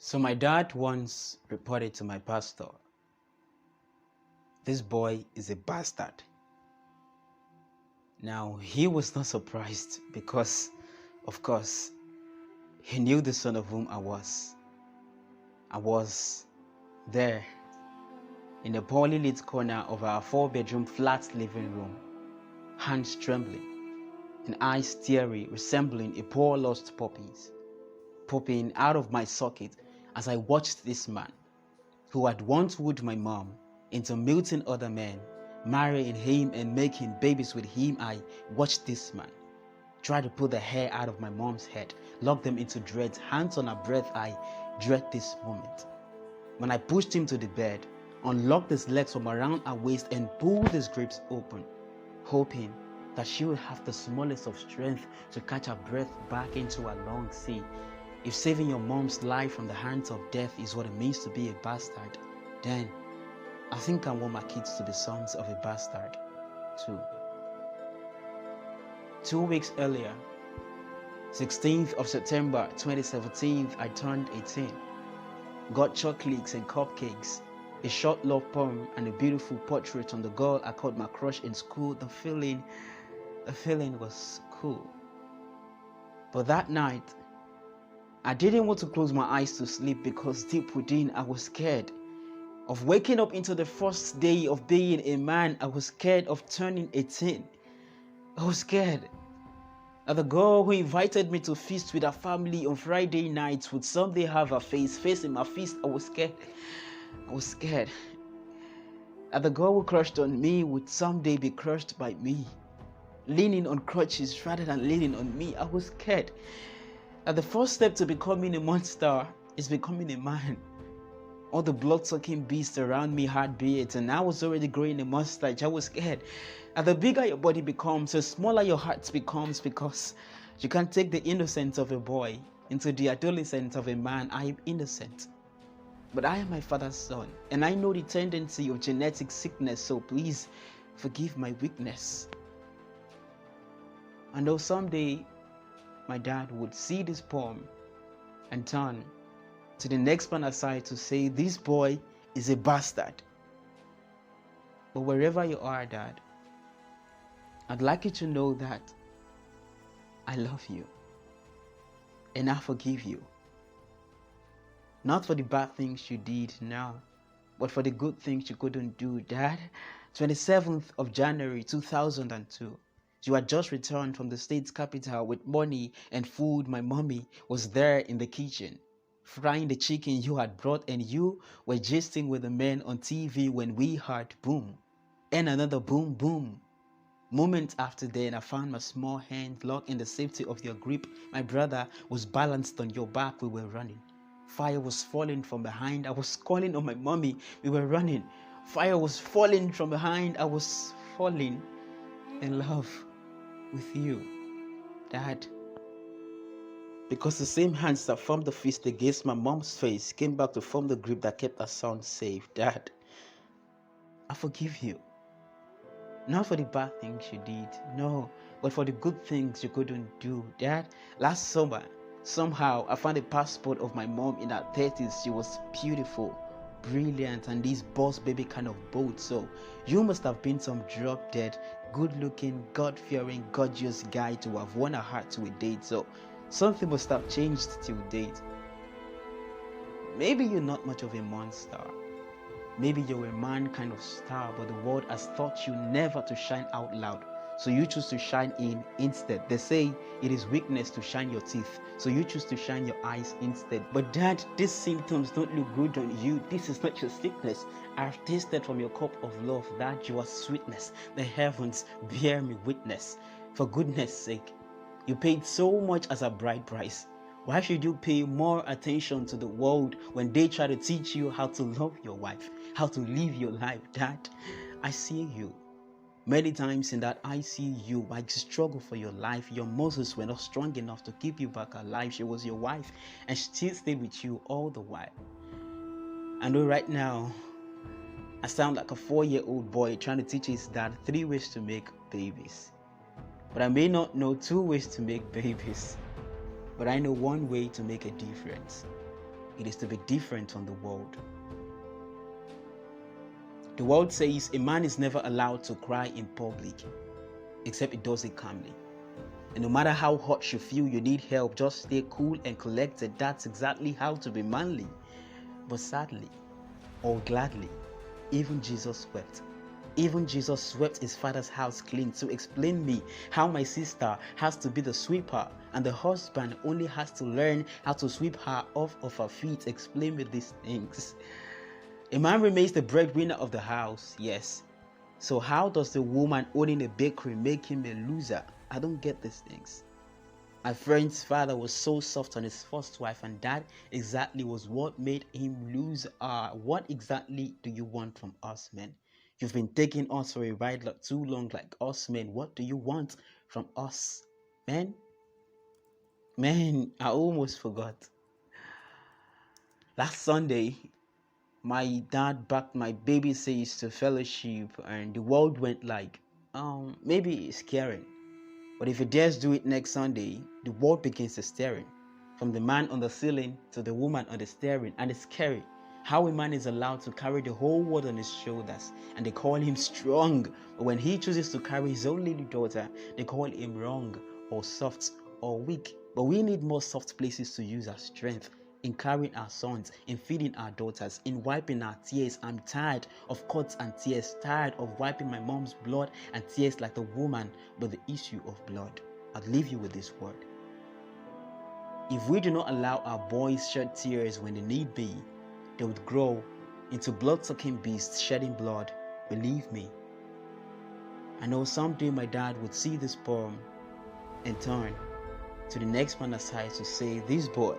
So my dad once reported to my pastor, this boy is a bastard. Now, he was not surprised because, of course, he knew the son of whom I was. I was there in the poorly lit corner of our 4-bedroom flat living room, hands trembling and eyes teary, resembling a poor lost puppy's, popping out of my socket as I watched this man, who had once wooed my mom into meeting other men, marrying him and making babies with him. I watched this man try to pull the hair out of my mom's head, lock them into dreads, hands on her breath. I dread this moment. When I pushed him to the bed, unlocked his legs from around her waist and pulled his grips open, hoping that she would have the smallest of strength to catch her breath back into her lungs. See, if saving your mom's life from the hands of death is what it means to be a bastard, then I think I want my kids to be sons of a bastard too. 2 weeks earlier, 16th of September 2017, I turned 18. Got chocolates and cupcakes, a short love poem, and a beautiful portrait on the girl I called my crush in school. The feeling was cool. But that night, I didn't want to close my eyes to sleep because deep within I was scared of waking up into the first day of being a man. I was scared of turning 18. I was scared that the girl who invited me to feast with her family on Friday nights would someday have her face facing my feast. I was scared. I was scared that the girl who crushed on me would someday be crushed by me, leaning on crutches rather than leaning on me. I was scared that the first step to becoming a MON STAR is becoming a man. All the blood-sucking beasts around me had beards, and I was already growing a mustache. I was scared that the bigger your body becomes, the smaller your heart becomes, because you can't take the innocence of a boy into the adolescence of a man. I am innocent, but I am my father's son, and I know the tendency of genetic sickness, so please forgive my weakness. I know someday my dad would see this poem and turn to the next man aside to say, this boy is a bastard. But wherever you are, Dad, I'd like you to know that I love you and I forgive you. Not for the bad things you did now, but for the good things you couldn't do, Dad. 27th of January 2002. You had just returned from the state's capital with money and food. My mommy was there in the kitchen, frying the chicken you had brought, and you were gisting with the men on TV when we heard boom and another boom boom. Moments after then, I found my small hand locked in the safety of your grip. My brother was balanced on your back. We were running. Fire was falling from behind. I was calling on my mommy. We were running. Fire was falling from behind. I was falling in love with you, Dad. Because the same hands that formed the fist against my mom's face came back to form the grip that kept her son safe. Dad, I forgive you. Not for the bad things you did, no, but for the good things you couldn't do. Dad, last summer, somehow I found a passport of my mom in her 30s. She was beautiful, brilliant, and this boss baby kind of boat. So you must have been some drop dead, good looking, God-fearing, gorgeous guy to have won her heart to a date. So something must have changed till date. Maybe you're not much of a MON STAR. Maybe you're a man kind of star, but the world has taught you never to shine out loud, so you choose to shine in instead. They say it is weakness to shine your teeth, so you choose to shine your eyes instead. But Dad, these symptoms don't look good on you. This is not your sickness. I've tasted from your cup of love that you are sweetness. The heavens bear me witness. For goodness sake, you paid so much as a bride price. Why should you pay more attention to the world when they try to teach you how to love your wife, how to live your life? Dad, I see you. Many times in that I see you, I struggle for your life. Your muscles were not strong enough to keep you back alive. She was your wife and she still stayed with you all the while. I know right now I sound like a 4-year-old boy trying to teach his dad 3 ways to make babies. But I may not know 2 ways to make babies. But I know 1 way to make a difference. It is to be different from the world. The world says a man is never allowed to cry in public, except he does it calmly. And no matter how hot you feel you need help, just stay cool and collected. That's exactly how to be manly. But sadly, or gladly, even Jesus wept. Even Jesus swept his father's house clean to explain me how my sister has to be the sweeper and the husband only has to learn how to sweep her off of her feet. Explain me these things. A man remains the breadwinner of the house, yes. So how does the woman owning a bakery make him a loser? I don't get these things. My friend's father was so soft on his first wife, and that exactly was what made him lose. What exactly do you want from us, men? You've been taking us for a ride like too long, like us, men. What do you want from us, men? Man, I almost forgot. Last Sunday, my dad backed my baby sis to fellowship, and the world went like, maybe it's caring. But if he dares do it next Sunday, the world begins to staring. From the man on the ceiling to the woman on the steering. And it's scary how a man is allowed to carry the whole world on his shoulders. And they call him strong. But when he chooses to carry his own little daughter, they call him wrong or soft or weak. But we need more soft places to use our strength. In carrying our sons, in feeding our daughters, in wiping our tears. I'm tired of cuts and tears, tired of wiping my mom's blood and tears like the woman with the issue of blood. I'll leave you with this word. If we do not allow our boys shed tears when they need be, they would grow into blood-sucking beasts shedding blood. Believe me. I know someday my dad would see this poem and turn to the next man aside to say, this boy